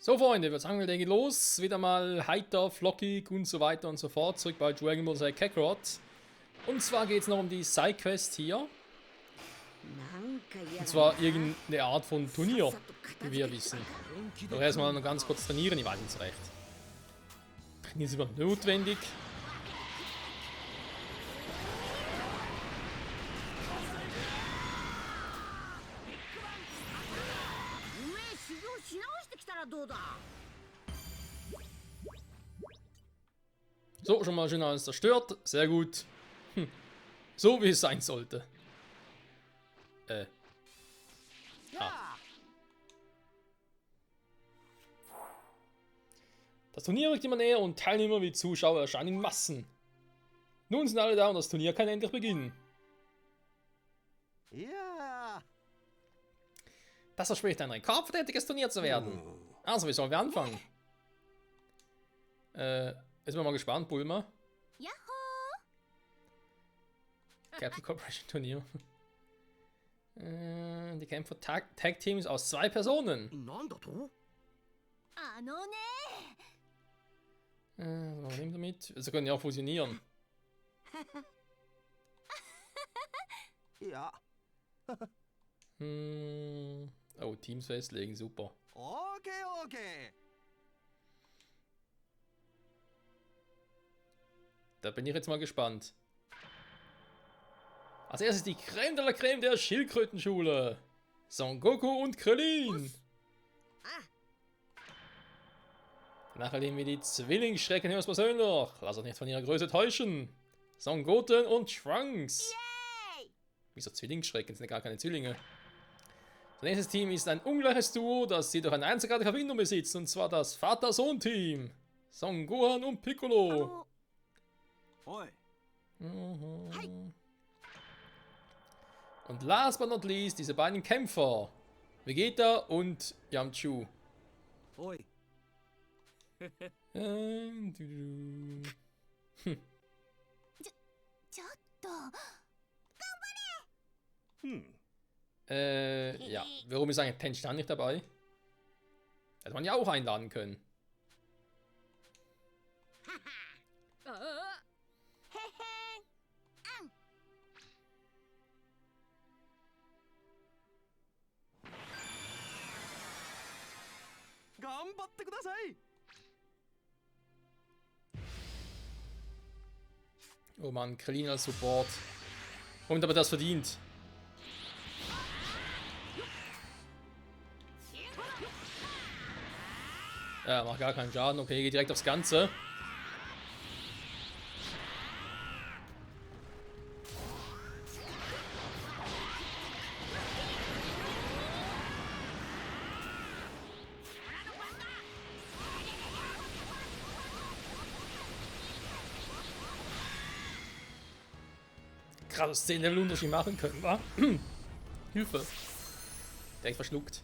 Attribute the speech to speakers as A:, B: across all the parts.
A: So Freunde, wir sagen, wir geht los. Wieder mal heiter, flockig und so weiter und so fort. Zurück bei Dragon Ball Z Kakarot. Und zwar geht es noch um die Sidequest hier. Und zwar irgendeine Art von Turnier, wie wir wissen. Doch erstmal noch ganz kurz trainieren, ich weiß nicht so recht. Training ist überhaupt notwendig. So, schon mal schön alles zerstört. Sehr gut. So wie es sein sollte. Das Turnier rückt immer näher und Teilnehmer wie Zuschauer erscheinen in Massen. Nun sind alle da und das Turnier kann endlich beginnen.
B: Ja.
A: Das verspricht ein rekordverdächtiges Turnier zu werden. Also, wie sollen wir anfangen? Jetzt sind wir mal gespannt, Bulma. Captain Corporation Turnier. Die Kämpfer Tag Teams aus 2 Personen. Was nehmen wir damit? Sie können ja auch fusionieren.
B: Ja.
A: Oh, Teams festlegen, super.
B: Okay, okay.
A: Da bin ich jetzt mal gespannt. Als erstes die Creme de la Creme der Schildkrötenschule. Son Goku und Krillin. Danach erleben wir die Zwillingsschrecken höchstpersönlich. Lass euch nicht von ihrer Größe täuschen. Son Goten und Trunks. Wieso Zwillingsschrecken? Sind ja gar keine Zwillinge. Das nächste Team ist ein ungleiches Duo, das jedoch eine einzigartige Verbindung besitzt. Und zwar das Vater-Sohn-Team. Son Gohan und Piccolo. Und last but not least, diese beiden Kämpfer. Vegeta und Yamchu. Ja, warum ist eigentlich Tenshinhan nicht dabei? Hätte man ja auch einladen können. Oh Mann, Krillin als Support. Und aber das verdient. Ja, macht gar keinen Schaden. Okay, geht direkt aufs Ganze. Krass, 10 Level Unterschied machen können, wa? Hilfe. Direkt verschluckt.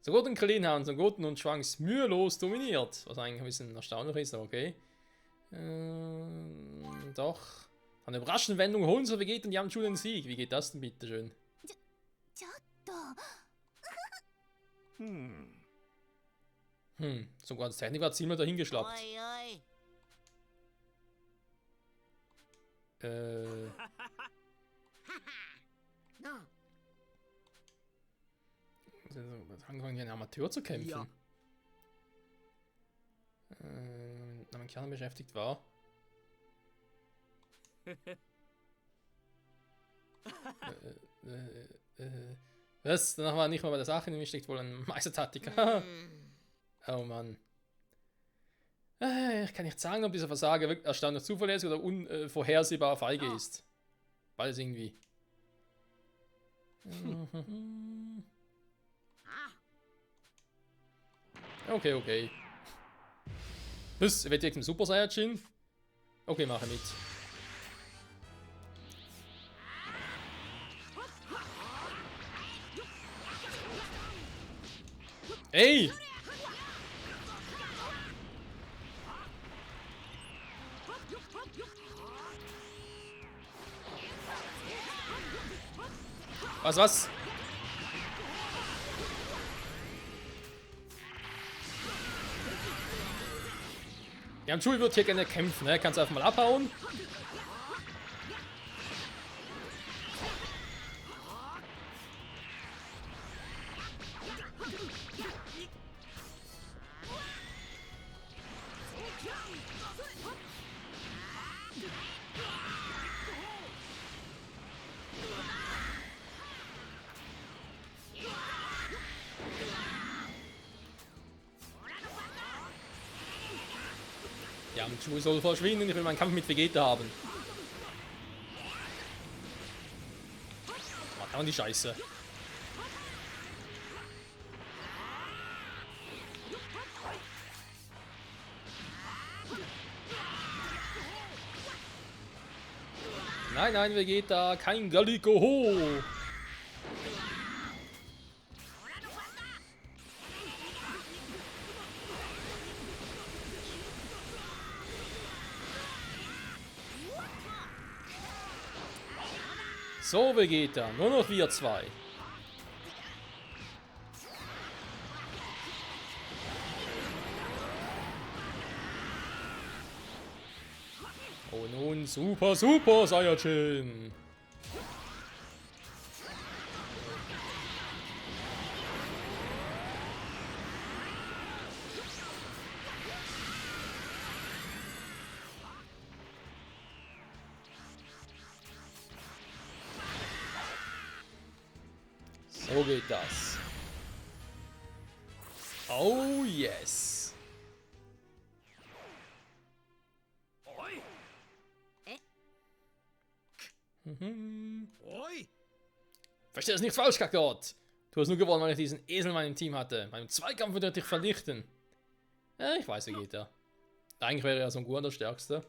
A: So gut und Krillin haben so Goten und Trunks mühelos dominiert. Was eigentlich ein bisschen erstaunlich ist, aber okay. Doch. An der überraschenden Wendung holen sie Vegeta und Yamchu den Sieg. Wie geht das denn bitte schön? Sogar als Technik war ziemlich dahingeschlappt. Angefangen hier einen Amateur zu kämpfen.
B: Ja.
A: Amerikaner beschäftigt war. Was? Danach war er nicht mal bei der Sache, nämlich steckt wohl ein Meistertaktiker. Oh Mann. Ich kann nicht sagen, ob dieser Versager wirklich erstaunlich zuverlässig oder unvorhersehbar feige ist. Beides irgendwie. Okay, okay. Was? Wird jetzt im Super Saiyajin? Okay, mache mit. Ey! Was? Ja, Jul wird hier gerne kämpfen, ne? Kannst einfach mal abhauen. Ja, Jul soll verschwinden, ich will meinen Kampf mit Vegeta haben. Mach down die Scheiße. Nein, nein, Vegeta, kein Gallico Ho. So, Vegeta, nur noch wir zwei. Und nun Super Saiyajin. So geht das. Oh yes. Verstehe das nicht falsch, Kakarot. Du hast nur gewonnen, weil ich diesen Esel in meinem Team hatte. Beim Zweikampf würde er dich vernichten. Ja, ich weiß, wie geht er. Eigentlich wäre er so ein Gohan der Stärkste.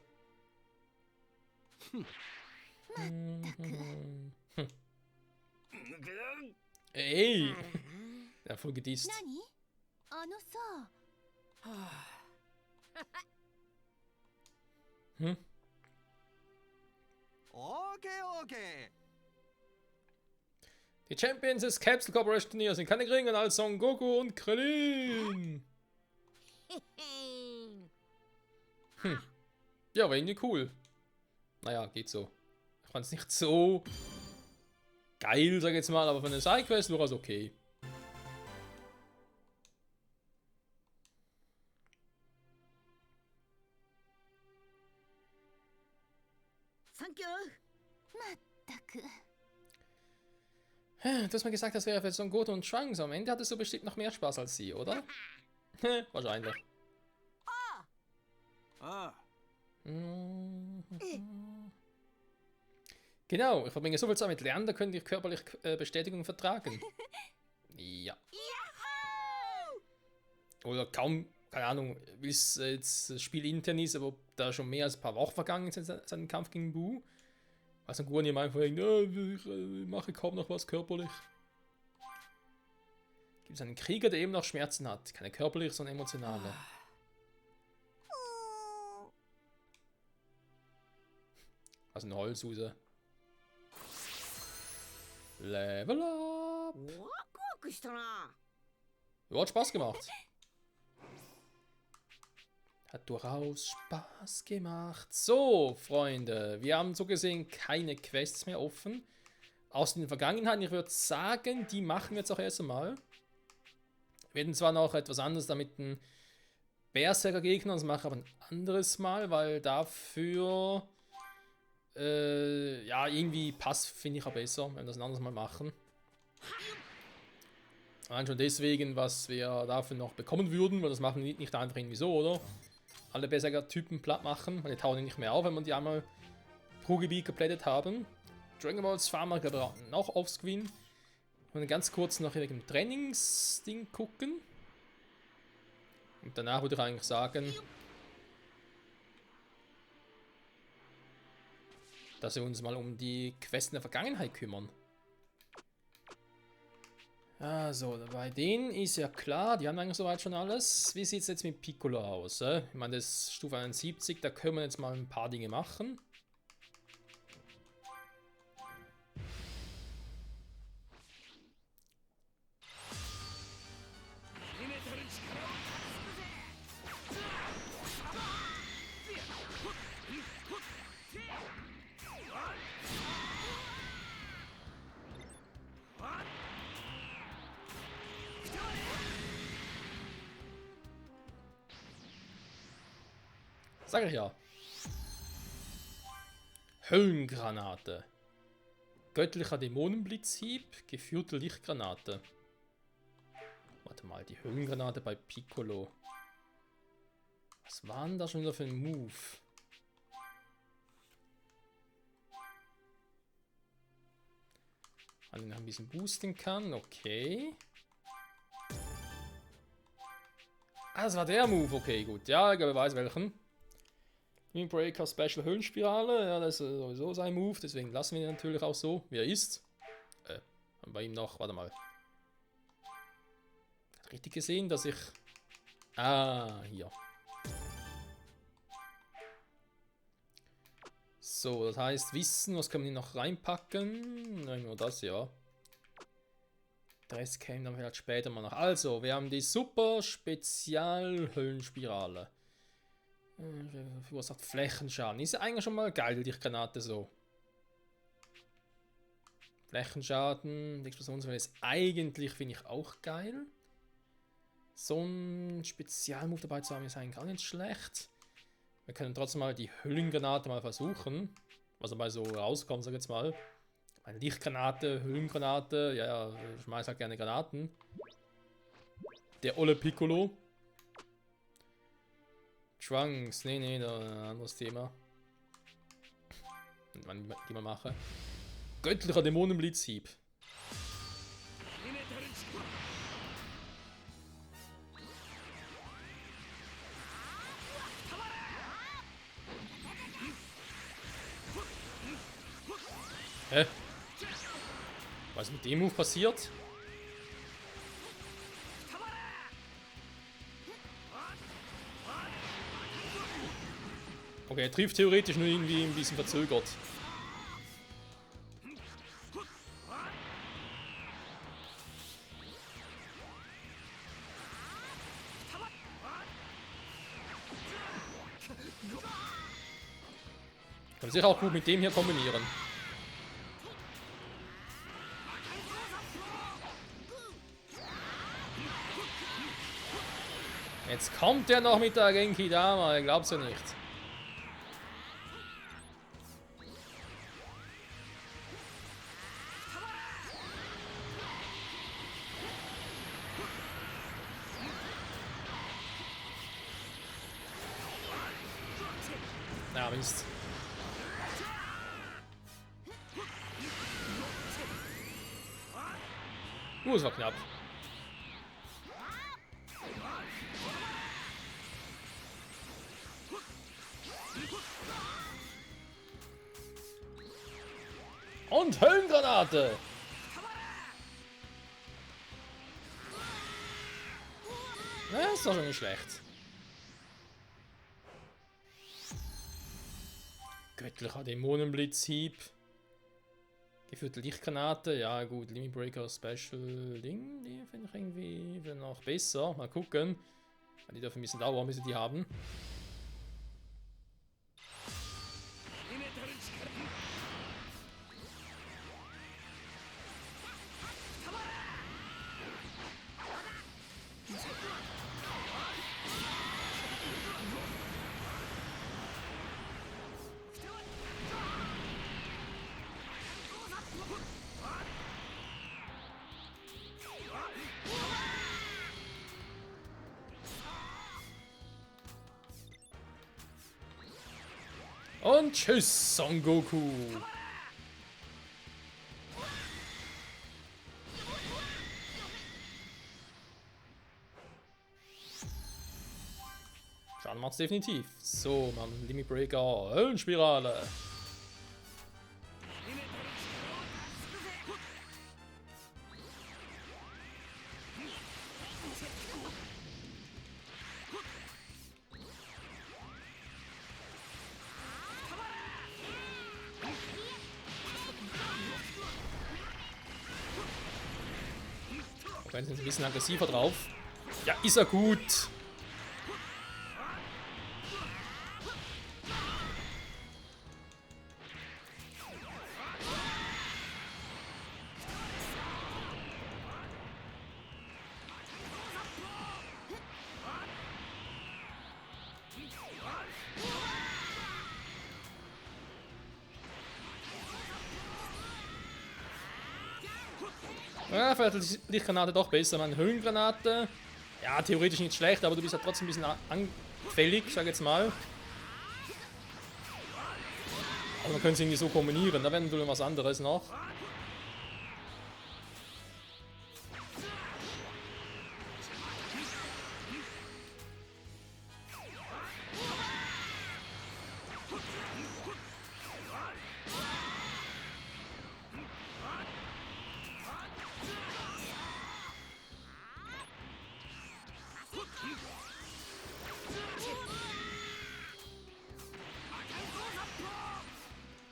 A: Ey! Der hat voll gedisst. Hm?
B: Okay.
A: Die Champions des Capsule Corporation Turniers sind keine geringeren als Son Goku und Krillin. Ja, war irgendwie cool. Naja, geht so. Ich fand es nicht so geil, sag ich jetzt mal, aber für eine Sidequest durchaus okay. Du hast mir gesagt, das wäre für Son Goku und Trunks. Am Ende hattest du bestimmt noch mehr Spaß als sie, oder? Wahrscheinlich. Genau, ich verbringe so viel Zeit mit Lernen, da könnte ich körperlich Bestätigung vertragen. Ja. Oder kaum, keine Ahnung, wie es jetzt das Spiel intern ist, aber da schon mehr als ein paar Wochen vergangen sind seit dem Kampf gegen Buu. Also Guan hier einfach ich mache kaum noch was körperlich. Gibt es einen Krieger, der eben noch Schmerzen hat? Keine körperliche, sondern emotionale. Also ein Holzhuse. Level up! Ja, hat Spaß gemacht. Hat durchaus Spaß gemacht. So, Freunde, wir haben so gesehen keine Quests mehr offen. Aus den Vergangenheiten, ich würde sagen, die machen wir jetzt auch erst einmal. Wir werden zwar noch etwas anderes damit ein Berserker-Gegner, das mache ich aber ein anderes Mal, weil dafür ja, irgendwie passt, finde ich auch besser, wenn wir das ein anderes Mal machen. Allein schon deswegen, was wir dafür noch bekommen würden, weil das machen wir nicht einfach irgendwie so, oder? Alle Berserker-Typen platt machen, weil die tauchen nicht mehr auf, wenn man die einmal pro Gebiet geplättet haben. Dragon Balls fahren wir gerade noch offscreen. Und ganz kurz noch wegen dem Trainingsding gucken. Und danach würde ich eigentlich sagen, dass wir uns mal um die Quests in der Vergangenheit kümmern. Also, bei denen ist ja klar, die haben eigentlich soweit schon alles. Wie sieht es jetzt mit Piccolo aus? Ich meine, das ist Stufe 71, da können wir jetzt mal ein paar Dinge machen. Sag ich ja. Höllengranate. Göttlicher Dämonenblitzhieb. Geführte Lichtgranate. Warte mal, die Höllengranate bei Piccolo. Was war denn da schon wieder für ein Move? Man ihn noch ein bisschen boosten kann, okay. Ah, das war der Move, okay, gut. Ja, ich glaube, ich weiß welchen. Windbreaker Special Höllenspirale, ja, das ist sowieso sein Move, deswegen lassen wir ihn natürlich auch so, wie er ist. Haben wir ihm noch, warte mal. Richtig gesehen, dass ich... Ah, hier. So, das heißt, Wissen, was können wir noch reinpacken? Nein, nur das, ja. Der Rest käme dann vielleicht später mal noch. Also, wir haben die Super Spezial Höllenspirale. Verursacht Flächenschaden. Ist ja eigentlich schon mal geil, die Granate so. Flächenschaden, die Explosionswelle ist eigentlich, finde ich, auch geil. So ein Spezialmove dabei zu haben, ist eigentlich gar nicht schlecht. Wir können trotzdem mal die Höllengranate mal versuchen. Was dabei so rauskommt, sag ich jetzt mal. Meine Lichtgranate, Höllengranate, ja, ich schmeiß halt gerne Granaten. Der olle Piccolo. Trunks, nee, da ein anderes Thema. Die man mache. Göttlicher Dämonenblitzhieb. Hä? Was mit dem Move passiert? Okay, er trifft theoretisch nur irgendwie ein bisschen verzögert. Kann sich auch gut mit dem hier kombinieren. Jetzt kommt der noch mit der Genki Dama, ich glaub's ja nicht. Ja, Mist. Es war knapp. Und Höllengranate! Na, ist doch schon nicht schlecht. Göttlicher Dämonenblitzhieb. Geführte Lichtgranate, ja gut, Limit Breaker Special Ding, die finde ich irgendwie noch besser. Mal gucken. Die dürfen ein bisschen dauern, bis sie die haben. Und tschüss, Son Goku. Schaden macht's definitiv. So, man, Limit Breaker, Höllenspirale. Wenn sind ein bisschen aggressiver drauf. Ja, ist er gut. Ja, vielleicht ist die Lichtgranate doch besser. Meine Höhlengranate. Ja, theoretisch nicht schlecht, aber du bist ja trotzdem ein bisschen anfällig, sag jetzt mal. Aber man könnte es irgendwie so kombinieren. Da wäre natürlich was anderes noch.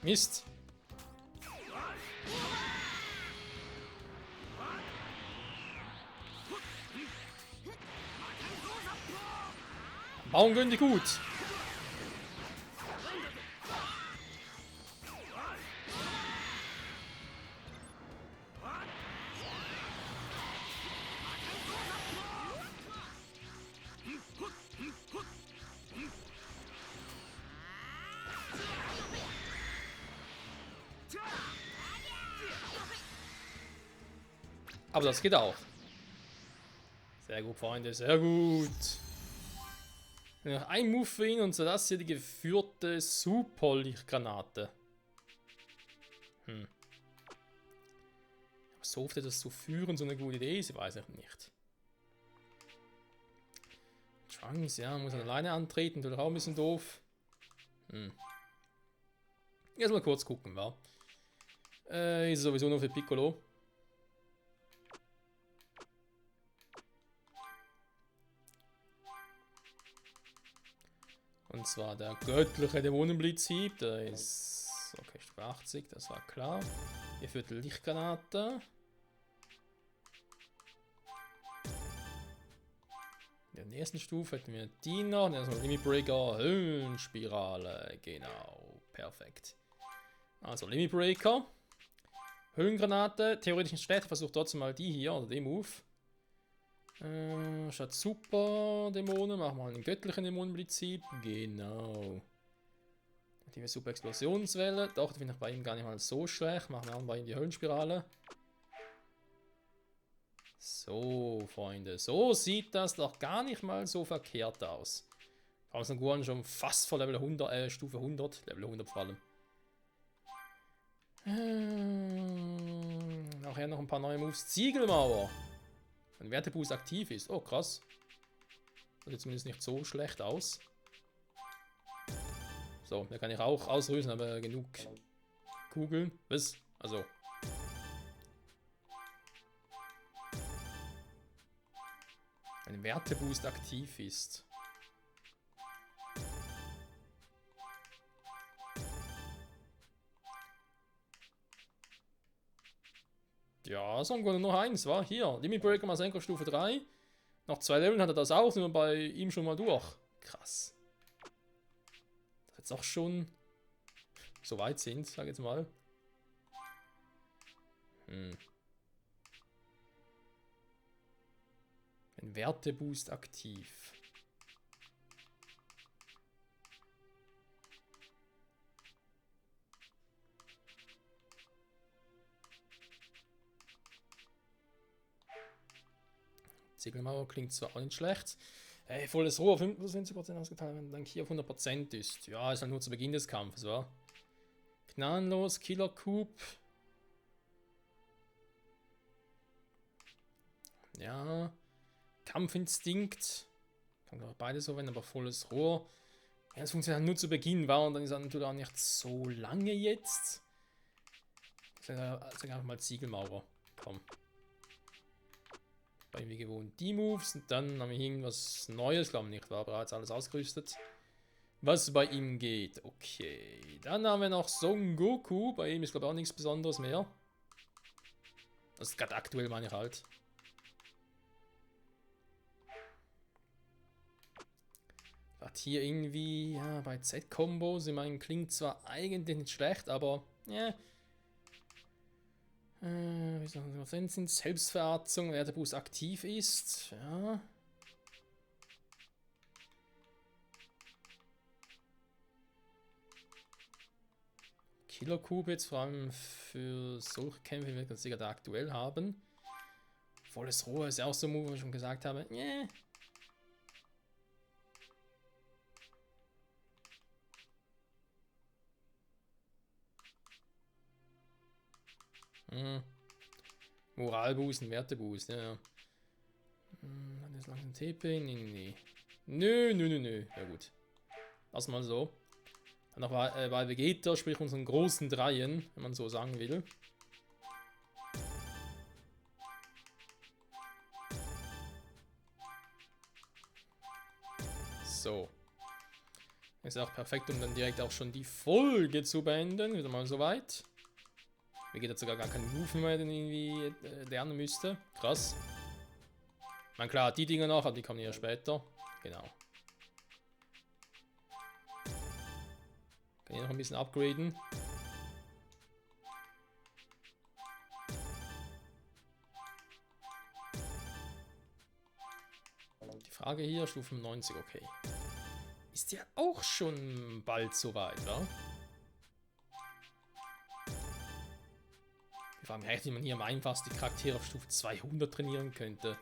A: Mist. Bauen können die gut. Aber das geht auch. Sehr gut, Freunde, sehr gut. Noch ein Move für ihn und so das hier die geführte Superlichtgranate. Aber so oft das zu führen so eine gute Idee ist, weiß ich nicht. Trunks, ja, muss er alleine antreten, tut auch ein bisschen doof. Erst mal kurz gucken, wa? Ist sowieso nur für Piccolo. Und zwar der göttliche Dämonenblitzhieb, der ist, okay, Stufe 80, das war klar. Hier führt die Lichtgranate. In der nächsten Stufe hätten wir die noch, der ist noch Limit Breaker, Höhlenspirale, genau, perfekt. Also Limit Breaker, Höhlengranate, theoretisch nicht schlecht, versucht trotzdem mal die hier, oder den Move. Statt Super Dämonen machen wir einen göttlichen Dämonenblitzhieb. Genau. Die Super Explosionswelle. Doch, die finde ich bei ihm gar nicht mal so schlecht. Machen wir auch bei ihm die Höllenspirale. So, Freunde. So sieht das doch gar nicht mal so verkehrt aus. Draußen Guan schon fast vor Level 100, Stufe 100. Level 100 vor allem. Nachher noch ein paar neue Moves. Ziegelmauer. Wenn Werteboost aktiv ist. Oh, krass. Sieht zumindest nicht so schlecht aus. So, da kann ich auch ausrüsten, aber genug Kugeln. Was? Also. Wenn Werteboost aktiv ist. Ja, so nur noch eins, war hier. Limit Breaker Masenko Stufe 3. Nach 2 Leveln hat er das auch, sind wir bei ihm schon mal durch. Krass. Dass jetzt auch schon so weit sind, sag ich jetzt mal. Ein Werteboost aktiv. Ziegelmauer klingt zwar auch nicht schlecht. Hey, volles Rohr, 50% ausgeteilt, wenn dann hier auf 100% ist. Ja, ist halt nur zu Beginn des Kampfes, wa? Gnadenlos, Killer Coup. Ja. Kampfinstinkt. Kann auch beides so werden, aber volles Rohr. Ja, das funktioniert halt nur zu Beginn, war und dann ist er natürlich auch nicht so lange jetzt. Sag einfach mal Ziegelmauer. Komm. Bei ihm wie gewohnt die Moves und dann haben wir irgendwas Neues, glaube ich nicht, war bereits alles ausgerüstet. Was bei ihm geht, okay. Dann haben wir noch Son Goku, bei ihm ist glaube ich auch nichts Besonderes mehr. Das ist gerade aktuell, meine ich halt. Was hier irgendwie, ja, bei Z-Kombos, ich meine, klingt zwar eigentlich nicht schlecht, aber, ja. Wie soll man das sind? Selbstverartung, wer der Boost aktiv ist, ja. Killer Cube jetzt vor allem für solche Kämpfe, wie wir das sicher da aktuell haben. Volles Rohr ist ja auch so ein Move, was ich schon gesagt habe. Yeah. Moralboost und Werteboost, ja. Hat jetzt langsam TP? Nee. Nö. Ja gut. Lass mal so. Dann noch bei Vegeta, sprich unseren großen Dreien, wenn man so sagen will. So. Ist auch perfekt, um dann direkt auch schon die Folge zu beenden. Wieder mal soweit. Vegeta hat sogar gar keinen Move mehr, den irgendwie lernen müsste. Krass. Ich meine, klar, die Dinger noch, aber die kommen ja später. Genau. Kann ich noch ein bisschen upgraden. Die Frage hier, Stufe 90, okay. Ist ja auch schon bald soweit, wa? Ich frage mich echt, wie man hier am einfachsten die Charaktere auf Stufe 200 trainieren könnte.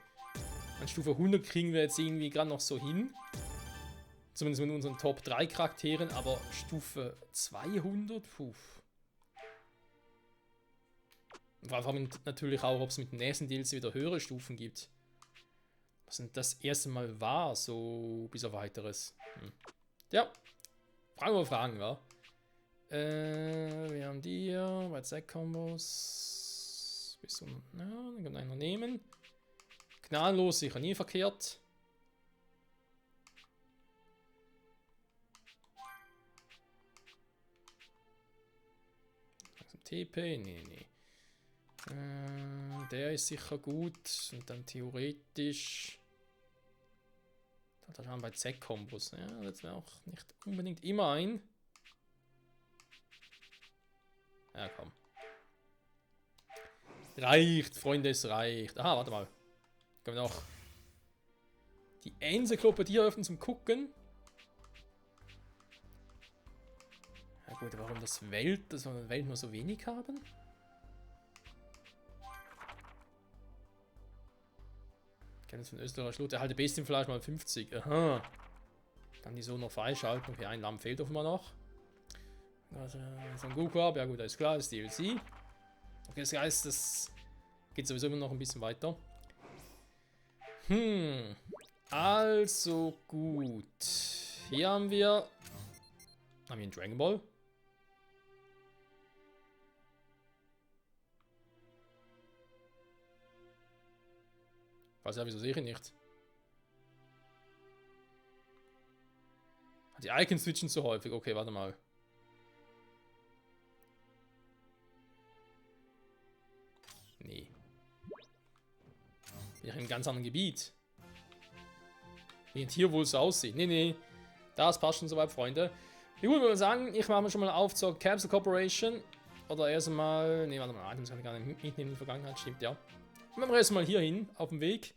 A: An Stufe 100 kriegen wir jetzt irgendwie gerade noch so hin. Zumindest mit unseren Top 3 Charakteren, aber Stufe 200, puh. Vor allem natürlich auch, ob es mit dem nächsten DLC wieder höhere Stufen gibt. Was denn das erste Mal war, so bis auf weiteres. Ja, Fragen über Fragen, wa? Wir haben die hier, bei Z-Kombos. Bis zum, ja, dann können wir einen noch nehmen. Gnadenlos, sicher nie verkehrt. TP, nee. Der ist sicher gut. Und dann theoretisch. Da schauen wir bei Z-Kombos. Ja, das wäre auch nicht unbedingt immer ein. Ja, komm. Reicht, Freunde, es reicht. Aha, warte mal. Können wir noch die Enzyklopädie öffnen zum Gucken. Ja gut, warum dass wir Welt nur so wenig haben? Kenntnis von Österreicher Schlut. Erhalte Bestienfleisch mal 50. Aha. Kann die so noch freischalten. Okay, ein Lamm fehlt offenbar noch. Also, so ein Goku ab. Ja gut, alles klar, das ist DLC. Okay, das heißt, das geht sowieso immer noch ein bisschen weiter. Also gut. Hier haben wir einen Dragon Ball. Weiß ja, wieso sehe ich ihn nicht? Die Icons switchen zu häufig. Okay, warte mal. Nee. Bin ich in einem ganz anderen Gebiet. Wie ein Tier wohl so aussieht. Nee. Das passt schon soweit, Freunde. Ich würde sagen, ich mache mir schon mal auf zur Capsule Corporation. Oder erstmal. Nee, warte mal, Items kann ich gar nicht mitnehmen in die Vergangenheit. Stimmt, ja. Machen wir erstmal hier hin, auf dem Weg.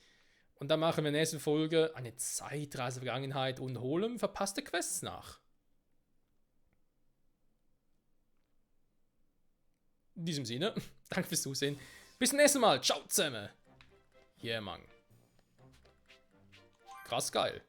A: Und dann machen wir in der nächsten Folge eine Zeitreise Vergangenheit und holen verpasste Quests nach. In diesem Sinne, danke fürs Zusehen. Bis zum nächsten Mal. Ciao zusammen. Yeah, Mann. Krass geil.